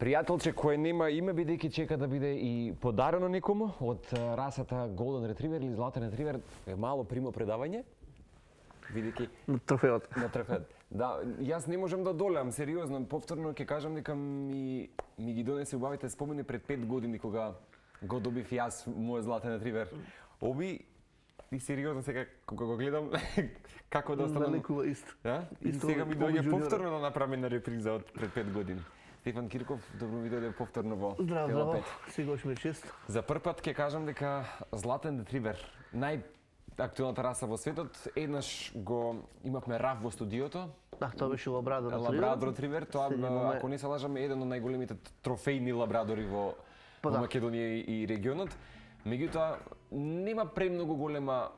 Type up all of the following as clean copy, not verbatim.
Пријателче кој нема име бидејќи чека да биде и подарено некому од расата Golden Retriever или Златен Ретривер е мало примо предавање. Бидејќи на трофеот. На трофеот. Да, јас не можам да одолеам, сериозно, повторно ќе кажам дека ми ги донесе убавите спомени пред 5 години кога го добив јас мојот Златен Ретривер. Оби и сериозно сега кога го гледам како да останам. Наликува исто. Да? И сега ми доаѓа повторно да направи на реприза од пред 5 години. Стефан Кирков, добро ви дојде повторно во Здраво, сегаш ми е чест. За прв пат ќе кажам дека Златен Ретривер, најактуелната раса во светот, еднаш го имавме Раф во студиото. Да, тоа беше Лабрадор Ретривер. Лабрадор Ретривер, тоа ако не се лажам е еден од најголемите трофејни лабрадори во Македонија и регионот. Меѓутоа нема премногу голема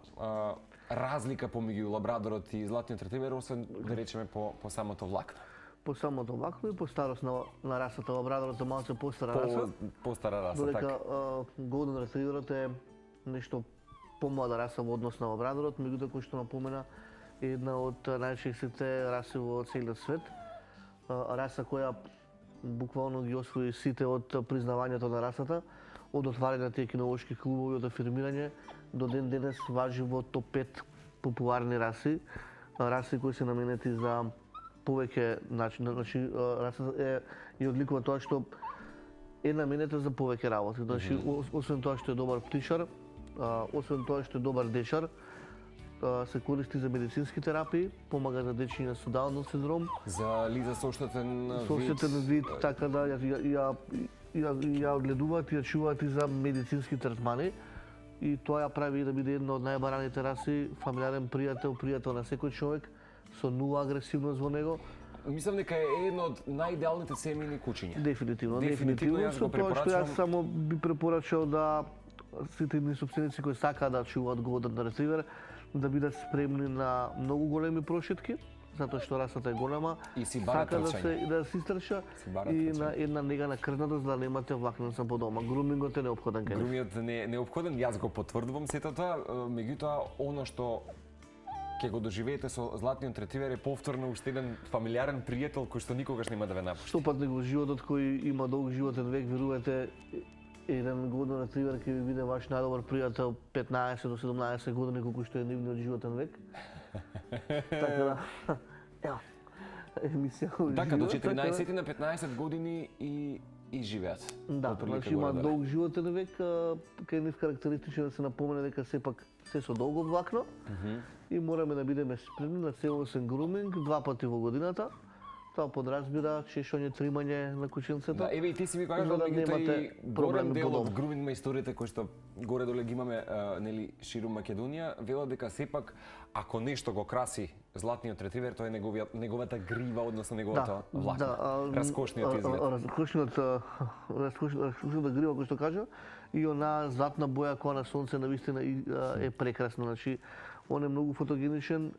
разлика помеѓу лабрадорот и Златниот Ретривер, освен да речеме по самото влакно. По самото влакно и по старост на расата лабрадорот е малку постара раса. Постара раса, така. Додека Golden Ретриверот е нешто помлада раса во однос на лабрадорот, меѓутоа кој што напомена е една од најчестите раси во целиот свет. Раса која буквално ги освои сите од признавањето на расата, од отварање на тие кинолошки клубови, од афирмирање, до ден денес важи во топ 5 популарни раси, раси кои се наменети за повеќе значи расата е и одликува тоа што е наменета за повеќе работи. Значи освен тоа што е добар птичар, освен тоа што е добар дечар, се користи за медицински терапии, помага за дечиња со Даунов синдром, за лица со оштетен вид, така да ја одгледуваат и ја чуваат и за медицински третмани. И тоа ја прави да биде една од најбараните раси, фамилиарен пријател на секој човек, со нула агресивност во него. Мислам дека е едно од најидеалните семејни кучиња. Дефинитивно. Јас го препорачувам. Што јас само би препорачал да сите ни собственици кои сакаат да чуваат Golden Retriever да бидат спремни на многу големи прошетки, затоа што расата е голема, сака да се истрча и на една нега на крвната да немате влакница по дома. Грумингот е неопходен кај. Грумингот е неопходен, јас го потврдувам сето тоа, меѓутоа она што ќе го доживеете со Златниот Ретривер е повторно уште еден фамилиарен пријател кој што никогаш нема да ве напушти. Што пат него животот кој има долг животен век, верувате, еден Golden Retriever ќе ви биде ваш најдобар пријател 15 до 17 години колку што е нивниот животен век. Така да, ево, емисија. Така, до 14 на 15 години и живеат. Да, значи има долг животен век, кај нив карактеристично да се напомене дека сепак се со долго влакно и мораме да бидеме спремни на целосен груминг 2 пати во годината. Тоа подразбира чешање, тримање на кученцето. Да, еве и ти си ми кажал меѓутоа и голем дел од груминг мајсториите кои што горе доле ги имаме нели ширум Македонија, велат дека сепак ако нешто го краси Златниот Ретривер, тоа е неговата грива, односно неговата влакна. Раскошниот изглед. Раскошната грива кој што кажа и она златна боја која на сонце навистина е прекрасна, значи он е многу фотогеничен,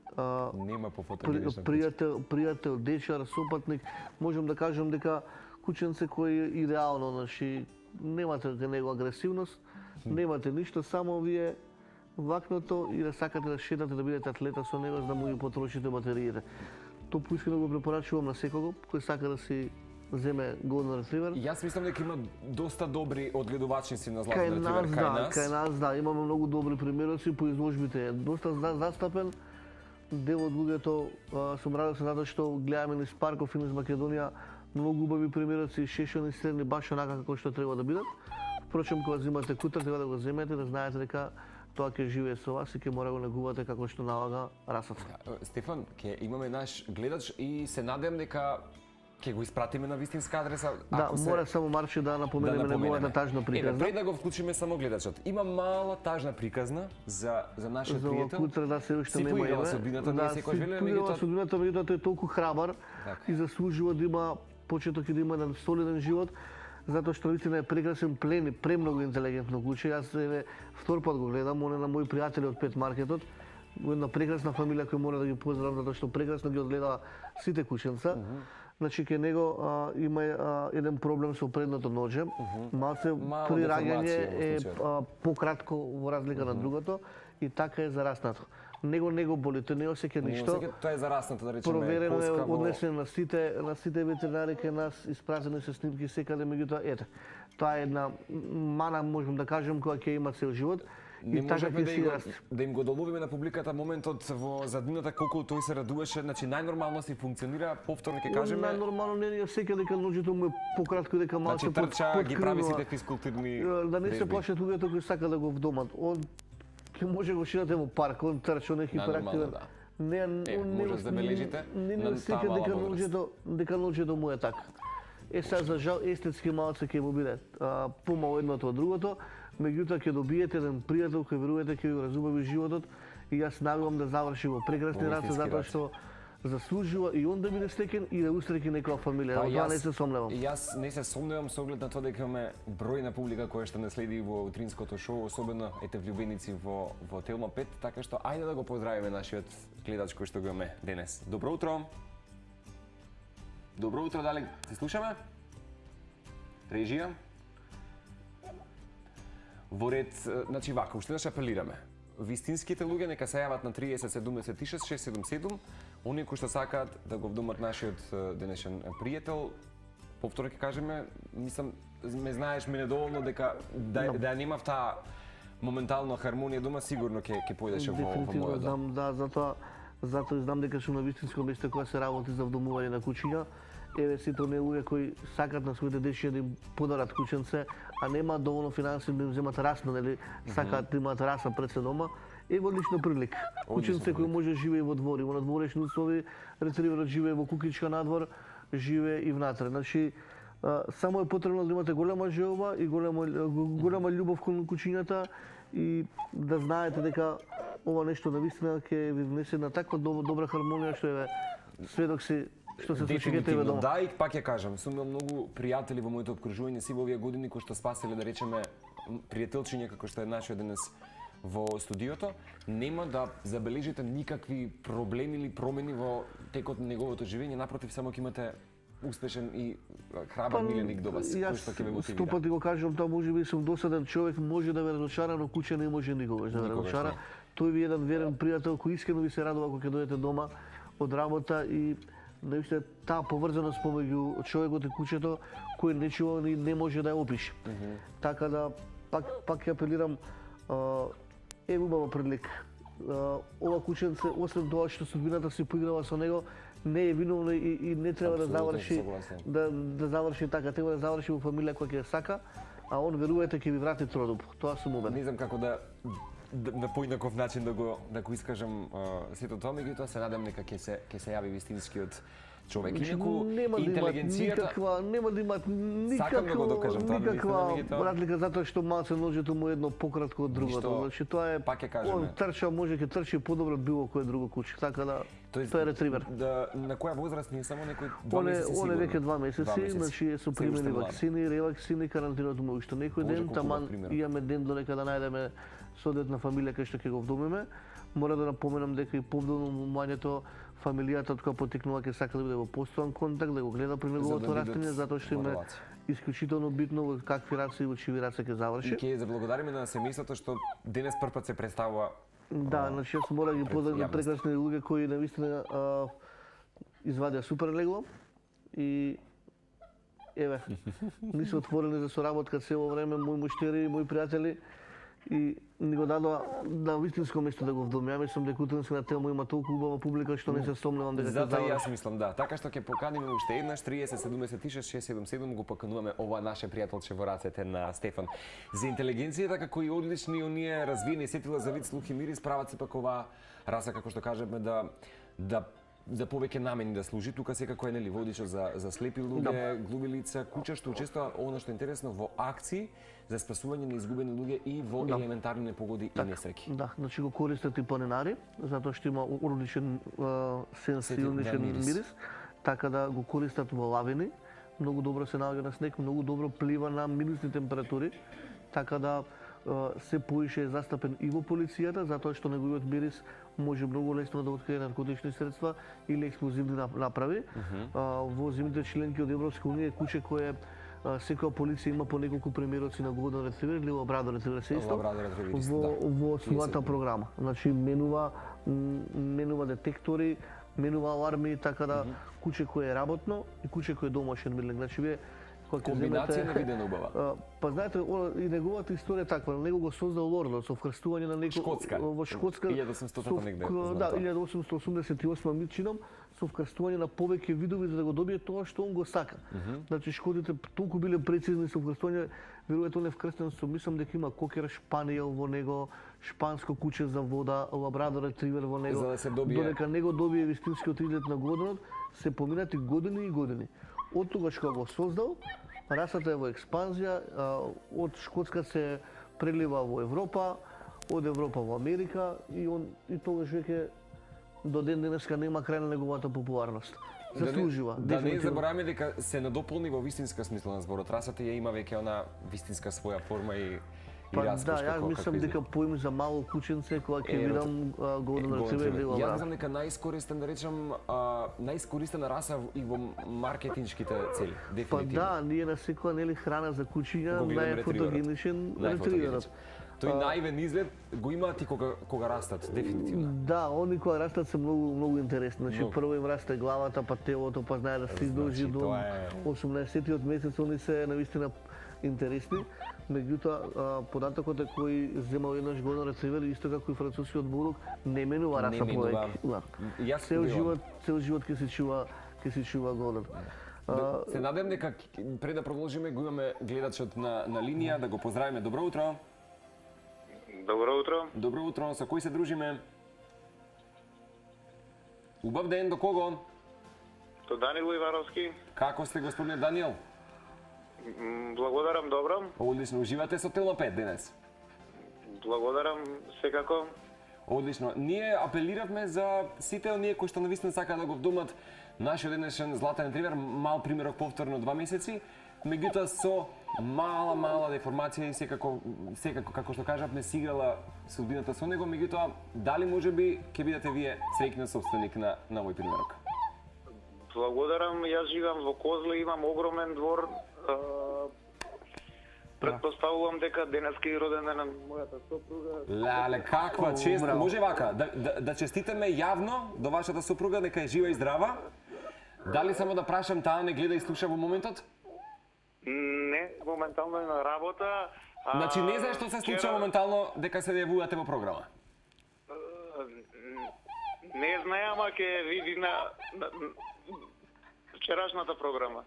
нема пофотогеничен пријател, дечар, сопатник. Можам да кажам дека кученце кој е идеално, значи немате кај него агресивност, немате ништо, само вие влакното и да сакате да шетате, да бидете атлета со него, за да му ги потрошите батериите. Топу искрено го препорачувам на секого кој сака да си земе Golden Retriever. Јас мислам дека има доста добри одгледувачници на Златен Ретривер кај нас, да, имаме многу добри примероци по изложбите. Доста застапен. Дел од луѓето сум радосен затоа што гледаме низ парков и низ Македонија многу убави примероци, шешени средни баш онака како што треба да бидат. Впрочем, кога земате кутар, треба да го земете, да знаете дека тоа ќе живее со вас и ќе мора го негувате како што налага расата. Стефан, ќе имаме наш гледач и се надевам дека ќе го испратиме на вистинска адреса. Да, мора само Марче да напоменеме неговата тажна приказна. Пред да го вклучиме само гледачот. Има мала тажна приказна за нашиот пријател. За кутар да се уште нема име. Судбината, ние секој веле, меѓутоа судбината, меѓутоа тој е толку храбар и заслужува да има почеток и да има еден солиден живот, затоа што вистина е прекрасен, премногу интелигентно куче. Јас втор пат го гледам, он е на мои пријатели од Пет маркетот. Една прекрасна фамилија која мора да ги поздравам затоа што прекрасно ги одгледаа сите кученца. Значи кај него има еден проблем со предното нозе, малце при раѓање е пократко во разлика на другото и така е зараснато. Него не го боли, тој не осеќа ништо. Тоа е зараснато, да речеме, проверено е, однесено на сите ветеринари кај нас, испратени се снимки секаде, меѓутоа ете. Тоа е една мана, можам да кажам, која ќе има цел живот. Не можеме да им го доловиме на публиката моментот во заднината колку тој се радуваше, значи најнормално си функционира, повторно ќе кажеме. Најнормално не е секој дека ноќето му е пократко дека малку трча, ги прави сите физкултурни. Да не се плашат луѓето кои сака да го вдомат. Он ќе може го ширате во парк, он трча, он е хиперактивен. Не, може да забележите. Не секој дека ноќето му е така. Сега за жал естетски малце ќе му биде помало едното од другото. Меѓутоа ќе добиете еден пријател кој верувате ќе ви разубави животот и јас навивам да заврши во прекрасни раце затоа што заслужува и он да биде стекен и да устреки некоја фамилија. Од тоа не се сомневам. И јас не се сомневам со оглед на тоа дека имаме бројна публика која што не следи во утринското шоу, особено ете влюбеници во Телма 5, така што ајде да го поздравиме нашиот гледач кој што го имаме денес. Добро утро. Добро утро, дали се слушаме? Режија? Во ред, значи вака, уште да апелираме. Вистинските луѓе нека се јават на 30 76 677, оние кои што сакаат да го вдумат нашиот денешен пријател. Повторно ќе кажеме, мислам, ме знаеш мене доволно дека да немав таа моментална хармонија дома, сигурно ќе појдеше во мојот дом. Да, затоа знам дека сум на вистинско место кога се работи за вдомување на куќиња. Еве сите оние луѓе кои сакат на своите дечиња да им подарат куќенце, а нема доволно финанси да им земат расна, нели, сакаат да имаат раса пред се дома, ево лично прилика. Куќенце кој може да живее во двор, во надворешни услови, ретриверот живее во кукичка надвор, живее и внатре. Значи, само е потребно да имате голема желба и голема љубов кон куќињата и да знаете дека ова нешто навистина ќе ви внесе на таква добра хармонија што е сведок си што се случи кај тебе дома. Да, и пак ја кажам, сум имал многу пријатели во моето обкружување сите овие години кои што спаселе, да речеме, пријателчиња како што е нашиот денес во студиото, нема да забележите никакви проблеми или промени во текот на неговото живење, напротив, само ќе имате успешен и храбар миленик до вас, кој што ќе ве мотивира. Јас 100 пати го кажам, тоа можеби сум досаден човек, може да ве разочара, но куќе не може никогаш да ве разочара. Тој ви е еден верен пријател кој искрено ви се радува кога ќе дојдете дома од работа и наистина таа поврзаност помеѓу човекот и куќето кој нечува и не може да ја опише. Така да пак ќе апелирам, е убава прилика. Ова куќенце, освен тоа што судбината се поиграва со него, не е виновно и не треба да заврши така, треба да заврши во фамилија која ќе сака, а он верувате ќе ви врати тродоб. Тоа сум убеден. Не знам како да на поинаков начин да го искажам сето тоа, меѓутоа се надам дека ќе се јави вистинскиот човек. Инаку интелигенцијата нема да имат никаква разлика затоа што малце ножето му е едно пократко од другото. Значи тоа е пак ќе кажеме. Трча може ќе трчи подобро било кој друго куќе. Така да тоа е ретривер. На која возраст не само некој 2 месеци сигурно. Он е веќе 2 месеци, значи е со примени вакцини, ревакцини, карантиното му уште некој ден, таман имаме ден додека да најдеме соодветна фамилија кај што ќе го вдомиме. Мора да напоменам дека и повдомувањето фамилијата од која потекнува ќе сака да биде во постојан контакт, да го гледа при неговото растење, затоа што им е исклучително битно во какви раце и во чиви раце ќе заврши. И ќе заблагодариме на семејството што денес првпат се представува. Да, значи јас мора да ги поздравам прекрасни луѓе кои навистина извадија супер легло и еве, ни се отворени за соработка цело време, мои муштери, мои пријатели и ни го дадоа на вистинско место да го вдомјам. Мислам дека утринска на Телма има толку убава публика што не се сомневам дека затоа јас мислам да. Така што ќе поканиме уште еднаш 30 76 677 го покануваме ова наше пријателче во рацете на Стефан. За интелигенцијата како и одлични оние развиени сетила за вид, слух и мирис прават се пак оваа раса како што кажеме да за повеќе намени да служи. Тука секако е нели водичот за слепи луѓе, глуви лица, куќа што учествува она што е интересно во акции за спасување на изгубени луѓе и во елементарни непогоди и несреќи. Да, значи го користат и планинари, затоа што има одличен сенс и одличен мирис, така да го користат во лавини. Многу добро се наоѓа на снег, многу добро плива на минусни температури, така да се поише е застапен и во полицијата, затоа што неговиот мирис може многу лесно да открие наркотични средства или експлозивни направи. Во земјите членки од Европска унија е куче кое секоја полиција има по неколку примероци на Golden Retriever или Labrador Retriever се исто во својата програма. Значи менува детектори, менува аларми, така да куче кое е работно и куче кое е домашен мирлинг. Значи вие комбинација невидена убава. Па знаете, и неговата историја е таква, него го создал Лордот со вкрстување на некој во Шкотска 1800 негде. Да, 1888 чином со вкрстување на повеќе видови за да го добие тоа што он го сака. Значи шкотите толку биле прецизни со вкрстување, веројатно не вкрстен со мислам дека има кокер шпаниел во него, шпанско куче за вода, лабрадор ретривер во него. За да се добие. Додека него добие вистинскиот изглед на Голденот, се поминати години и години. Од тогаш кога го создал, расата е во експанзија, од Шкотска се прелива во Европа, од Европа во Америка и тогаш веќе до ден денеска нема крај на неговата популарност. Заслужива. Да не забораваме дека се надополни во вистинска смисла на зборот. Расата ја има веќе она вистинска своја форма и раскош. Да, јас мислам дека поим за мало кученце кога ќе видам Golden Retriever или Labrador. Јас мислам дека најискористен, да речем, најискористена раса и во маркетиншките цели, дефинитивно. Па да, ние на секоја нели храна за кучиња најфотогеничен ретриверот. Тој наивен изглед го имаат и кога растат, дефинитивно. Да, они кога растат се многу интересни. Значи прво им расте главата, па телото, па знае да се издолжи до 18-тиот месец, они се навистина интересни. Меѓутоа, податокот е кој земал еднаш Golden Retriever, исто како и францускиот булдог, не менува раса повеќе. Цел живот ќе се чува Golden. Се надевам дека пред да продолжиме го имаме гледачот на линија, да го поздравиме. Добро утро. Добро утро. Добро утро. Со кој се дружиме? Убав ден, до кого? До Данил Ивановски. Како сте, господине Даниел? Благодарам, добро. Одлично, уживате со Тело 5 денес? Благодарам, секако. Одлично. Ние апелиравме за сите оние кои што навистина сакаат да го вдумат нашиот денешен златен ретривер, мал примерок повторно 2 месеци, меѓутоа со мала деформација и секако како што кажавме се играла судбината со него, меѓутоа дали можеби ќе бидете вие среќен собственик на овој примерок? Благодарам, јас живеам во Козле, имам огромен двор. Предпоставувам дека денеска е роден ден на мојата сопруга. Леле, каква чест! Може вака, да честитаме јавно до вашата сопруга, дека е жива и здрава. Дали само да прашам, таа не гледа и слуша во моментот? Не, моментално е на работа. Значи не знаеш што се случува моментално дека се јавувате во програма? Не знае, ама ќе види на вчерашната програма.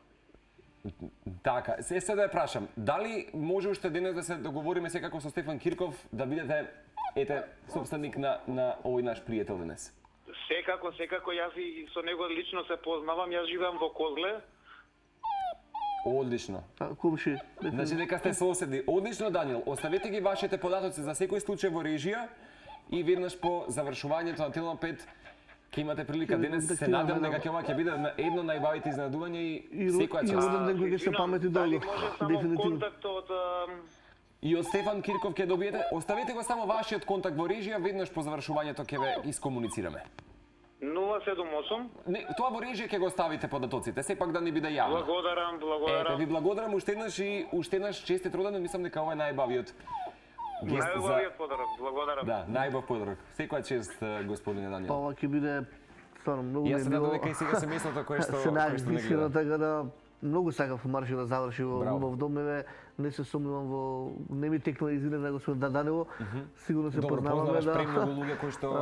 Така, се да ја прашам, дали може уште денес да се договориме секако со Стефан Кирков да бидете собственик на овој наш пријател денес? Секако, јас и со него лично се познавам, јас живеам во Козле. Одлично. Комши. Значи дека сте соседи. Одлично, Даниел. Оставете ги вашите податоци за секој случај во режија и веднаш по завршувањето на Тело 5 ќе имате прилика денес, се надевам дека ова ќе биде едно најбавите изненадување и секоја чест. И роден ден кој ќе се памети долго. Дефинитивно. И од Стефан Кирков ќе добиете, оставете го само вашиот контакт во режија, веднаш по завршувањето ќе ве искомуницираме. 078. Не, тоа во режија ќе го ставите податоците, сепак да не биде јавно. Благодарам. Ете, ви благодарам уште еднаш честит роден ден, мислам дека ова е најбавиот гест за... Најубавиот подарок, благодарам. Да, најбав подарок. Секоја чест, господине Даниел. Ова ќе биде стварно многу Јас се надевам дека и сега семејството кое што се не гледа. така да многу сакав марши да заврши во дом, не се сомнувам не ми текна извине на господин Данило, сигурно се познаваме да.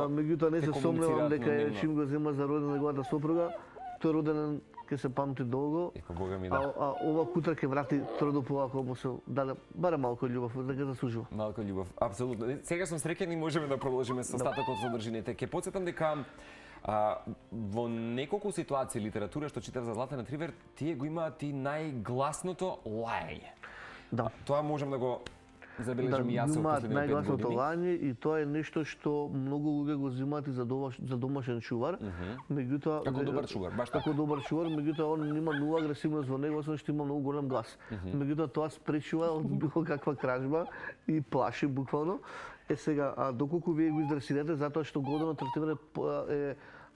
Меѓутоа не се сомнувам дека чим го зема за роден неговата сопруга, тој роден ќе се памти долго. А ова кутра ќе врати трудопо ако му се даде барем малку љубов, дека заслужува. Малку љубов, апсолутно. Сега сум среќен и можеме да продолжиме со остатокот со држините. Ќе потсетам дека во неколку ситуации литература што читав за Златен ретривер, тие го имаат и најгласното лаење. Да. Тоа можам да го забележам и јас во последните 5 најгласното години. лање и тоа е нешто што многу луѓе го земаат и за домашен чувар. Меѓутоа Како добар чувар, баш така. Како добар чувар, меѓутоа он нема нула агресивност во него, освен што има многу голем глас. Меѓутоа тоа спречува од било каква кражба и плаши буквално. Сега, доколку вие го издресирате, затоа што годинот ретривер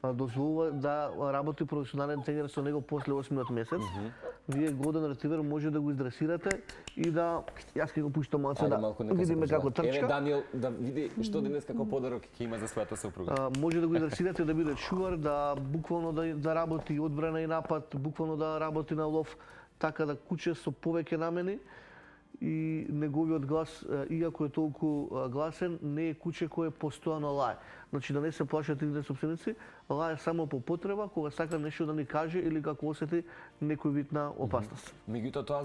дозволува да работи професионален тренер со него после 8-миот месец. Вие годен ретривер може да го издресирате и да јас ќе го пуштам малце да видиме како трчка. Еве Даниел да види што денес како подарок ќе има за својата сопруга. Може да го издресирате да биде чувар, да буквално да работи одбрана и напад, буквално да работи на лов, така да куче со повеќе намени. И неговиот глас, иако е толку гласен, не е куче кое постојано лае. Значи да не се плашат трите собственици, лае само по потреба, кога сака нешто да ни каже или како осети некој вид на опасност. Меѓутоа тоа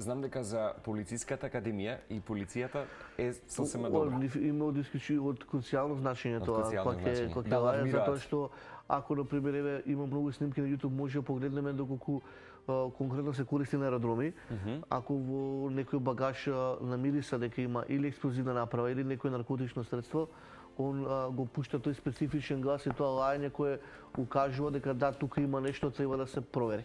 знам дека за полициската академија и полицијата е сосема добро. Има од круцијално значење тоа, кога ќе лае, затоа што ако на пример има многу снимки на YouTube, може да погледнеме доколку конкретно се користи на аеродроми. Ако во некој багаж намириса дека има или експлозивна направа или некој наркотично средство, он го пушта тој специфичен глас и тоа лајање кое укажува дека да, тука има нешто, треба да се провери.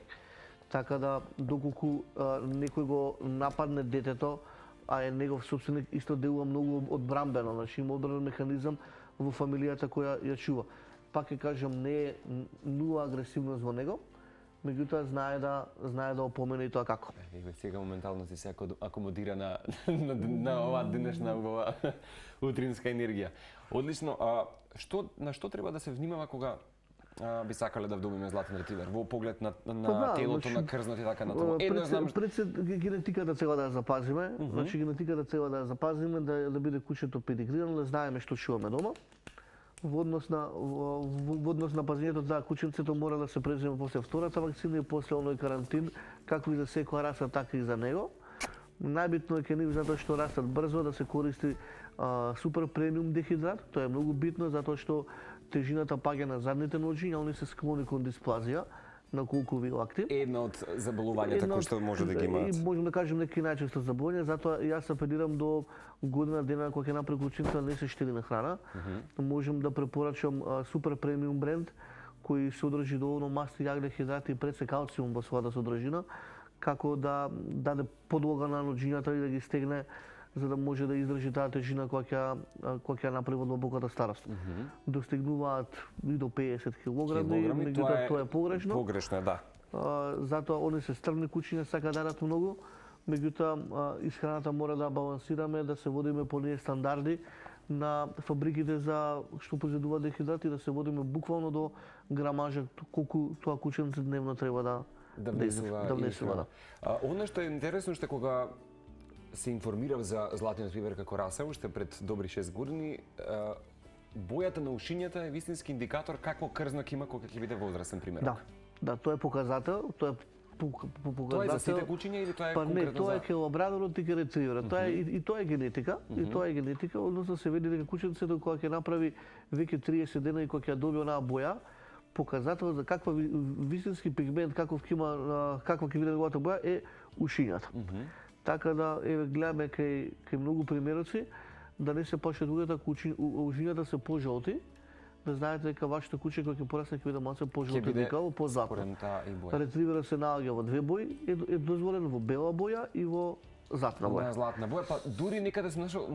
Така да, доколку некој го нападне детето, а е негов собственик, исто делува многу одбрамбено, значи има одбранен механизам во фамилијата која ја чува. Пак ќе кажам, не е нула агресивност во него, меѓутоа знае да опомене и тоа како. Еве сега моментално си се акомодира на оваа денешна убава утринска енергија. Одлично, на што треба да се внимава кога би сакале да добиме златен ретривер во поглед на телото, на крзнот и така натаму. Пред генетиката треба да ја запазиме, значи генетиката треба да ја запазиме, да биде кучето педигрирано, да знаеме што чуваме дома. Во однос на пазењето, да, кученцето мора да се преземе после втората вакцина и после оној карантин, како и за секоја раса, така и за него. Најбитно е кај нив затоа што растат брзо, да се користи супер премиум дехидрат. Тоа е многу битно затоа што тежината паѓа на задните ноџи, а они се склони кон дисплазија на колкови лакти. Една од заболувањата кои што може да ги имаат. И можеме да кажем неки најчесто заболувања, затоа јас апелирам до година дена кога ќе направи кученца да не се штели на храна. Можем да препорачам супер премиум бренд кој содржи доволно масти, јагле, хидрати и пред се калциум во својата содржина, како да даде подлога на ноџињата и да ги стегне за да може да издржи таа тежина кога ќе направи во длабоката старост. Достигнуваат и до 50 килограми, меѓутоа тоа е погрешно. Погрешно е, да. Затоа они се стрмни кучиња, сака да дадат многу, меѓутоа исхраната мора да балансираме, да се водиме по ние стандарди на фабриките за што произведуваат дехидрати и да се водиме буквално до грамажа колку тоа кученце дневно треба да внесува. Оно што е интересно што кога се информирав за златниот ретривер како раса уште пред добри 6 години, бојата на ушињата е вистински индикатор какво крзнок има кога ќе биде возрастен примерок. Да, тоа е показател, тоа е показател. Тоа е за сите кучиња или тоа е конкретно за? Не, тоа е кај лабрадорот и кај ретриверот. Тоа е и тоа е генетика, односно се види дека кученцето кога ќе направи веќе 30 дена и кога ќе добие онаа боја, показател за каква вистински пигмент, каква ќе биде неговата боја е ушињата. Така да гледаме кај многу примероци да не се плашат луѓето ако ушињата се пожолти, да знаете дека вашето куче кога ќе порасне ќе биде малце пожолтеникаво, позлатно. Ретриверот се наоѓа во две бои, е дозволен во бела боја и во златна боја. Златна боја, па дури некаде сум нашол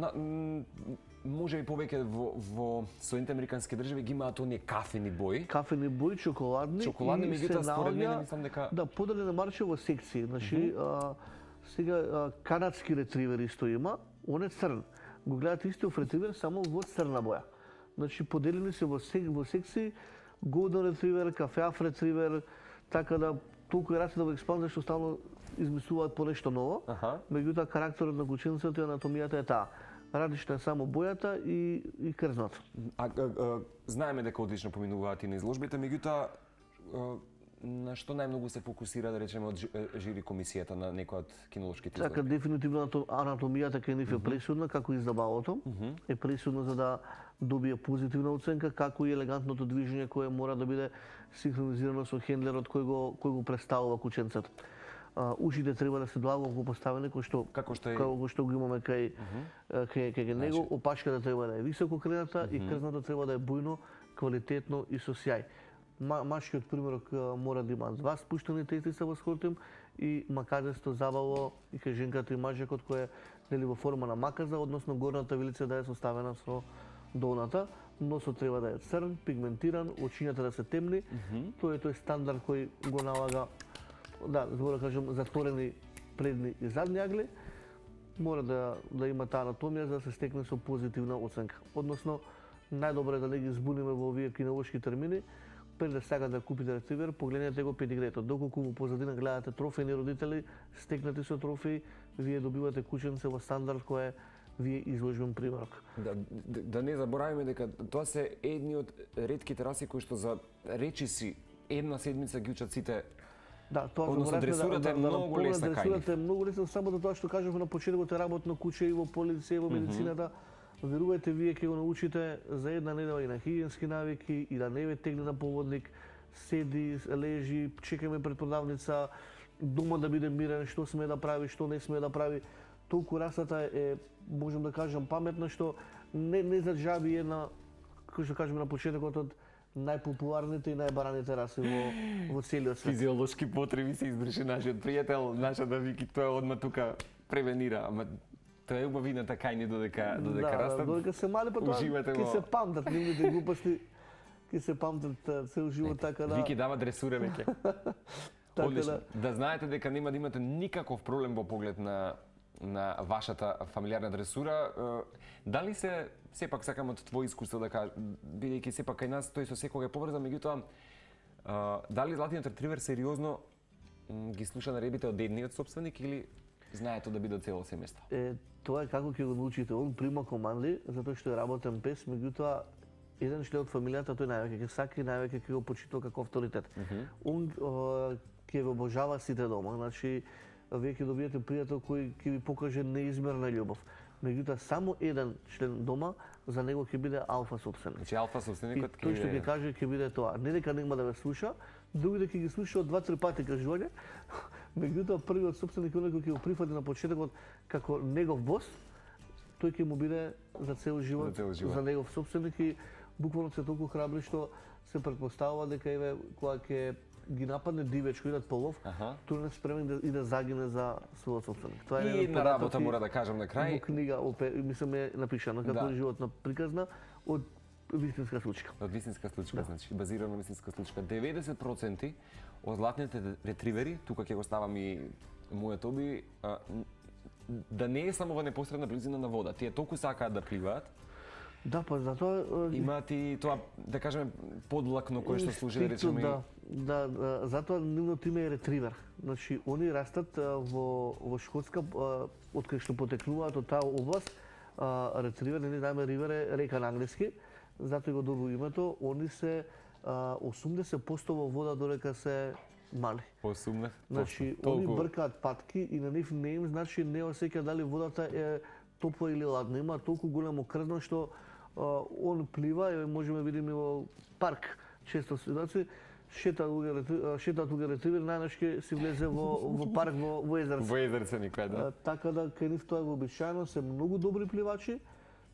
може и повеќе во Соединените американски држави ги имаат оние кафени бои. Кафени бои, чоколадни, меѓутоа според мене мислам дека поделен марче во секции. Значи сега канадски ретривер исто има, он е црн. Го гледате истиот ретривер само во црна боја. Значи поделени се во секции голден ретривер, кафеав ретривер, така да толку е расите во експанзија што стално измислуваат по нешто ново. Меѓутоа карактерот на кученцето и анатомијата е таа. Различна е само бојата и крзнот. Знаеме дека одлично поминуваат и на изложбите, меѓутоа на што најмногу се фокусира, да речеме, од жири комисијата на некој од кинолошките изложби? Така, дефинитивно анатомијата кај нив е пресудна, како и издавалото. Е пресудна за да добие позитивна оценка, како и елегантното движење кое мора да биде синхронизирано со хендлерот кој го представува кученцето. ушите треба да се доаглавно поставени како што го имаме кај него, опашката треба да е високо крената и крзното треба да е бујно, квалитетно и со сјај. Машкиот примерок мора да има два спуштени тестиса во скортим и макадесто забаво и кај женката и мажекот кој е нели во форма на маказа, односно горната вилица да е составена со долната. Носот треба да е црн, пигментиран, очињата да се темни. Тоа е тој стандард кој го налага, да, збора кажам, затворени предни и задни агли. Мора да има таа анатомија за да се стекне со позитивна оценка. Односно, најдобро е да не ги збуниме во овие кинолошки термини. Пред да сакате да купите ретривер, погледнете го педигрето. Доколку во позадина гледате трофејни родители, стекнати со трофеи, вие добивате кученце во стандард кој е вие изложбен примерок. Да не забораваме дека тоа се едни од ретките раси кои што за речиси една седмица ги учат сите. Да, тоа односно дресурата е многу лесна кај нив. Дресурата е многу лесна, само до тоа што кажавме на почетокот е работно куче и во полиција и во медицината. Верувајте, вие ќе го научите за една недела и на хигиенски навики, и да не ве тегне на поводник, седи, лежи, чекаме пред продавница, дома да биде мирен, што сме да прави, што не сме да прави. Толку расата е, можам да кажам, паметна, што не за джаби е на, кој што кажеме на почетокот, од најпопуларните и најбараните раси во целиот свет. Физиолошки потреби се избрише нашиот пријател, нашата Вики, тоа одма тука превенира, ама тоа е убавината кај ни додека растат. Додека се мали, па тоа ќе се памтат нивните глупости, ќе се памтат цел живот, така да. Вики дава дресура веќе. Одлично. Да знаете дека нема да имате никаков проблем во поглед на вашата фамилиарна дресура. Дали се сепак сакам од твој искуство да кажам, бидејќи сепак кај нас тој со секој е поврзан, меѓутоа дали златниот ретривер сериозно ги слуша наредбите од едниот собственик или знаете да биде цело семејство? Тоа е како ќе го научите. Он прима команди затоа што е работен пес, меѓутоа еден член од фамилијата тој највеќе ќе сака и највеќе ќе го почитува како авторитет. Он ќе ве обожава сите дома, значи вие ќе добиете пријател кој ќе ви покаже неизмерна љубов. Меѓутоа само еден член дома за него ќе биде алфа собственик. Значи алфа собственикот тој што ќе каже ќе биде тоа. Не дека нема да ве слуша, другите ќе ги слуша од 2-3 пати кажување. Меѓутоа првиот собственик кој ќе го прифати на почетокот како негов бос, тој ќе му биде за цел живот, за негов собственик и буквално се толку храбри што се претпоставува дека еве кога ќе ги нападне дивеч кој идат по лов, тој не спремен да загине за својот собственик. Тоа е една работа мора да кажам на крај. Во книга, мислам е напишано како животна приказна од вистинска случка. Од вистинска случка, значи базирано на вистинска случка. 90% од златните ретривери, тука ќе го ставам и мојот оби, да не е само во непосредна близина на вода. Тие толку сакаат да пливаат. Да, па затоа имаат и тоа, да кажеме, подлакно кое што служи да речеме. Да, затоа нивното име е ретривер. Значи они растат во Шкотска, од кај што потекнуваат од таа област. Ретривер, не знаеме, ривер е река на англиски, затоа го добро името. Они се 80% во вода додека се мали. 80%? Значи, они бркаат патки и на нив не им, значи не осеќа дали водата е топла или ладна. Има толку големо крдно што он плива, и можеме видиме во парк често ситуации, шетаат луѓе ретривер, најнаш ќе си влезе во парк во езерце. Во езерце никај, да. Така да кај нив тоа е вообичаено, се многу добри пливачи,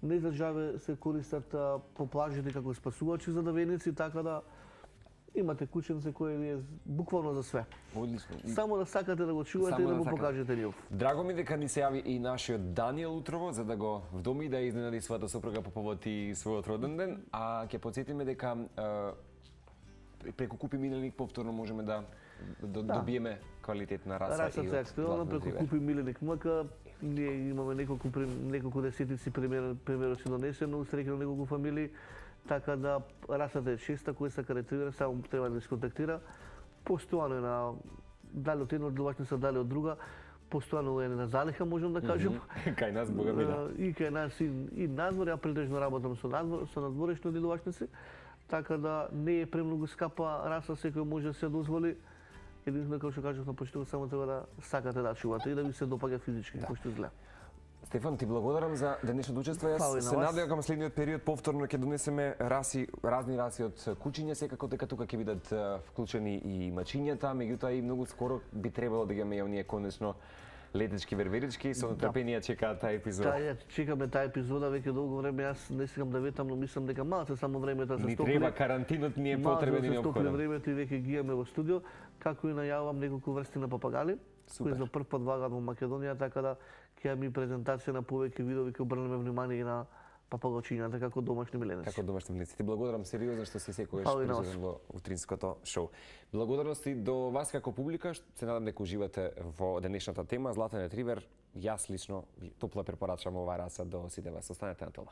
не за джабе се користат по плажите како спасувачи задавеници, така да имате кученце кој ви е буквално за све. Одлично. Само да сакате да го чувате и да го покажете љубов. Драго ми дека ни се јави и нашиот Даниел утрово за да го вдоми да изненади својата сопруга по повод и својот роден ден, а ќе потсетиме дека преку Купи Миленик повторно можеме да добиеме квалитетна раса. Расата е актуелна преку Купи Миленик МК. Ние имаме неколку десетици примероци донесено, усреќено неколку фамилии. Така да расата е честа, кој сака ретривер, само треба да се контактира. Постојано е на дали од една одлувачница, дали од друга. Постојано е на залиха, можам да кажем. Кај нас, бога ми да. И кај нас и надвор, ја претежно работам со надворешни одлувачници. Така да не е премногу скапа раса, секој може да се дозволи. Единствено, како што кажав на почетокот, само треба да сакате да чувате и да ви се допаѓа физички, како што изгледа. Стефан, ти благодарам за денешното учество. Јас се надевам кога следниот период повторно ќе донесеме разни раси од кучиња, секако дека тука ќе бидат вклучени и мачињата, меѓутоа и многу скоро би требало да ги имаме оние конечно летечки верверички, со нетрпение чекаат таа епизода. Чекаме таа епизода веќе долго време. Јас не сакам да ветам, но мислам дека малце само времето да се стопиле. Ни треба карантинот, ни е потребен и неопходен. Времето и веќе ги имаме во студио, како и најавам неколку врсти на папагали, кои за прв пат вагаат во Македонија, така да ќе имаме презентација на повеќе видови, ќе обрнеме внимание и на папагачињата како домашни миленици. Како домашни миленици. Ти благодарам сериозно што си секогаш присутен во утринското шоу. Благодарности до вас како публика, се надам дека уживате во денешната тема. Златен ретривер, јас лично топла препорачам оваа раса до сите вас. Останете на тоа.